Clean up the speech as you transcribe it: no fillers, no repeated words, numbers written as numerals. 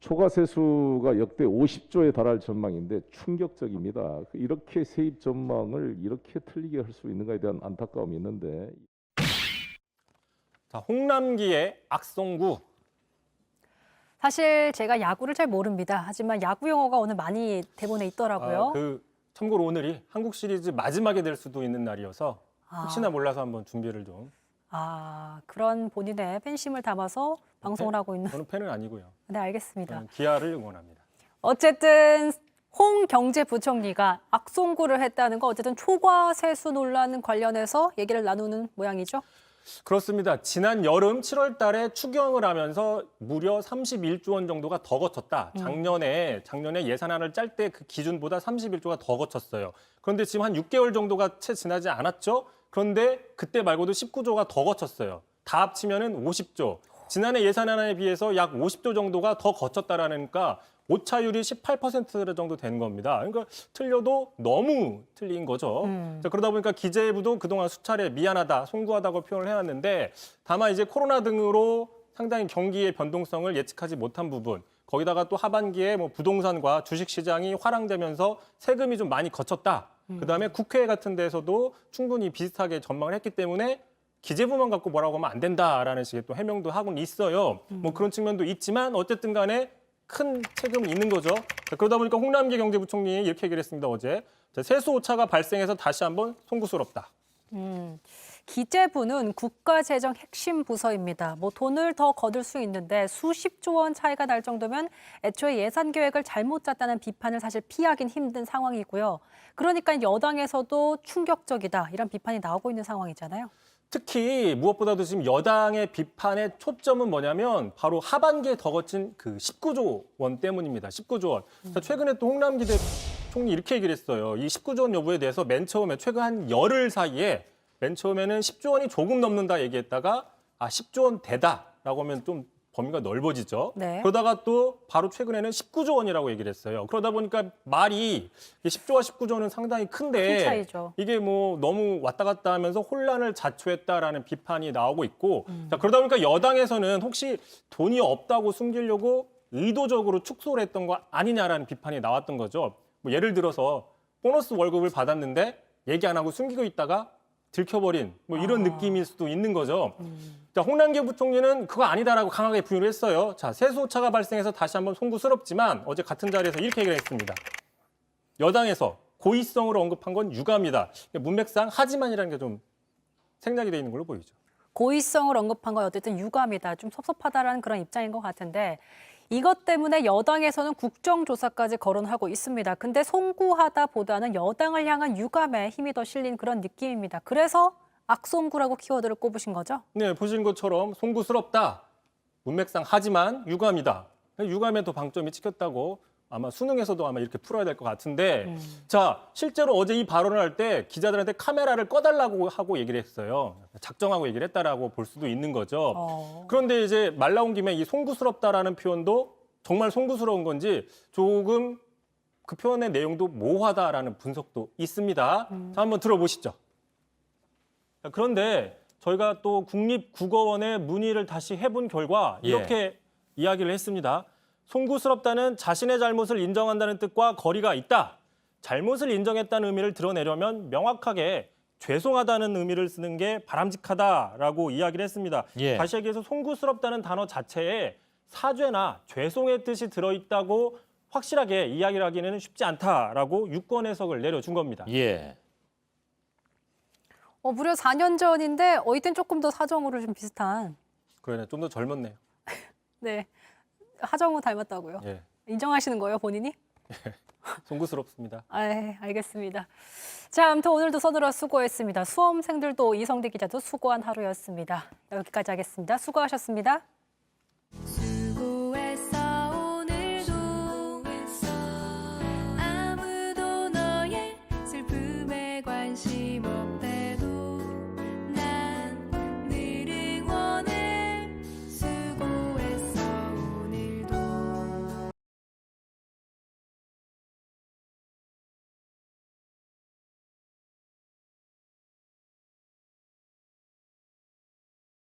초과 세수가 역대 50조에 달할 전망인데 충격적입니다. 이렇게 세입 전망을 이렇게 틀리게 할 수 있는가에 대한 안타까움이 있는데. 자, 홍남기의 악성구. 사실 제가 야구를 잘 모릅니다. 하지만 야구 용어가 오늘 많이 대본에 있더라고요. 참고로 오늘이 한국 시리즈 마지막에 될 수도 있는 날이어서 혹시나 몰라서 한번 준비를 좀. 그런 본인의 팬심을 담아서 방송을 하고 있는. 저는 팬은 아니고요. 네, 알겠습니다. 저는 기아를 응원합니다. 어쨌든 홍 경제부총리가 악송구를 했다는 거 어쨌든 초과 세수 논란 관련해서 얘기를 나누는 모양이죠. 그렇습니다. 지난 여름 7월 달에 추경을 하면서 무려 31조 원 정도가 더 거쳤다. 작년에 예산안을 짤 때 그 기준보다 31조가 더 거쳤어요. 그런데 지금 한 6개월 정도가 채 지나지 않았죠? 그런데 그때 말고도 19조가 더 거쳤어요. 다 합치면은 50조. 지난해 예산안에 비해서 약 50조 정도가 더 거쳤다라니까 오차율이 18% 정도 되는 겁니다. 그러니까 틀려도 너무 틀린 거죠. 자, 그러다 보니까 기재부도 그동안 수차례 미안하다, 송구하다고 표현을 해왔는데 다만 이제 코로나 등으로 상당히 경기의 변동성을 예측하지 못한 부분, 거기다가 또 하반기에 뭐 부동산과 주식시장이 화랑되면서 세금이 좀 많이 거쳤다. 그다음에 국회 같은 데서도 충분히 비슷하게 전망을 했기 때문에 기재부만 갖고 뭐라고 하면 안 된다라는 식의 또 해명도 하고는 있어요. 뭐 그런 측면도 있지만 어쨌든 간에 큰 책임은 있는 거죠. 자, 그러다 보니까 홍남기 경제부총리 이렇게 얘기를 했습니다, 어제. 자, 세수 오차가 발생해서 다시 한번 송구스럽다. 기재부는 국가재정 핵심 부서입니다. 뭐 돈을 더 거둘 수 있는데 수십조 원 차이가 날 정도면 애초에 예산 계획을 잘못 짰다는 비판을 사실 피하긴 힘든 상황이고요. 그러니까 여당에서도 충격적이다 이런 비판이 나오고 있는 상황이잖아요. 특히 무엇보다도 지금 여당의 비판의 초점은 뭐냐면 바로 하반기에 더 거친 그 19조 원 때문입니다. 19조 원. 자, 최근에 또 홍남기 총리 이렇게 얘기를 했어요. 이 19조 원 여부에 대해서 맨 처음에 최근 한 열흘 사이에 맨 처음에는 10조 원이 조금 넘는다 얘기했다가 10조 원 되다라고 하면 좀 범위가 넓어지죠. 네. 그러다가 또 바로 최근에는 19조 원이라고 얘기를 했어요. 그러다 보니까 말이 10조와 19조는 상당히 큰데 큰 차이죠. 이게 뭐 너무 왔다 갔다 하면서 혼란을 자초했다라는 비판이 나오고 있고 자, 그러다 보니까 여당에서는 혹시 돈이 없다고 숨기려고 의도적으로 축소를 했던 거 아니냐라는 비판이 나왔던 거죠. 뭐 예를 들어서 보너스 월급을 받았는데 얘기 안 하고 숨기고 있다가 들켜버린 뭐 이런 느낌일 수도 있는 거죠. 자, 홍남기 부총리는 그거 아니다라고 강하게 부인을 했어요. 자, 세수 오차가 발생해서 다시 한번 송구스럽지만 어제 같은 자리에서 이렇게 얘기를 했습니다. 여당에서 고의성으로 언급한 건 유감이다. 문맥상 하지만이라는 게 좀 생략이 돼 있는 걸로 보이죠. 고의성을 언급한 건 어쨌든 유감이다. 좀 섭섭하다라는 그런 입장인 것 같은데 이것 때문에 여당에서는 국정조사까지 거론하고 있습니다. 근데 송구하다보다는 여당을 향한 유감에 힘이 더 실린 그런 느낌입니다. 그래서 악송구라고 키워드를 꼽으신 거죠? 네, 보신 것처럼 송구스럽다. 문맥상 하지만 유감이다. 유감에 더 방점이 찍혔다고 아마 수능에서도 아마 이렇게 풀어야 될 것 같은데 자, 실제로 어제 이 발언을 할 때 기자들한테 카메라를 꺼달라고 하고 얘기를 했어요. 작정하고 얘기를 했다라고 볼 수도 있는 거죠. 그런데 이제 말 나온 김에 이 송구스럽다라는 표현도 정말 송구스러운 건지 조금 그 표현의 내용도 모호하다라는 분석도 있습니다. 자, 한번 들어보시죠. 자, 그런데 저희가 또 국립국어원에 문의를 다시 해본 결과 이렇게 이야기를 했습니다. 송구스럽다는 자신의 잘못을 인정한다는 뜻과 거리가 있다. 잘못을 인정했다는 의미를 드러내려면 명확하게 죄송하다는 의미를 쓰는 게 바람직하다라고 이야기를 했습니다. 다시 얘기해서 송구스럽다는 단어 자체에 사죄나 죄송의 뜻이 들어있다고 확실하게 이야기를 하기는 쉽지 않다라고 유권 해석을 내려준 겁니다. 무려 4년 전인데 이땐 조금 더 사정으로 좀 비슷한. 그러네, 좀 더 젊었네요. 네, 하정우 닮았다고요? 인정하시는 거예요, 본인이? 송구스럽습니다. 알겠습니다. 자, 아무튼 오늘도 서두러 수고했습니다. 수험생들도 이성대 기자도 수고한 하루였습니다. 여기까지 하겠습니다. 수고하셨습니다.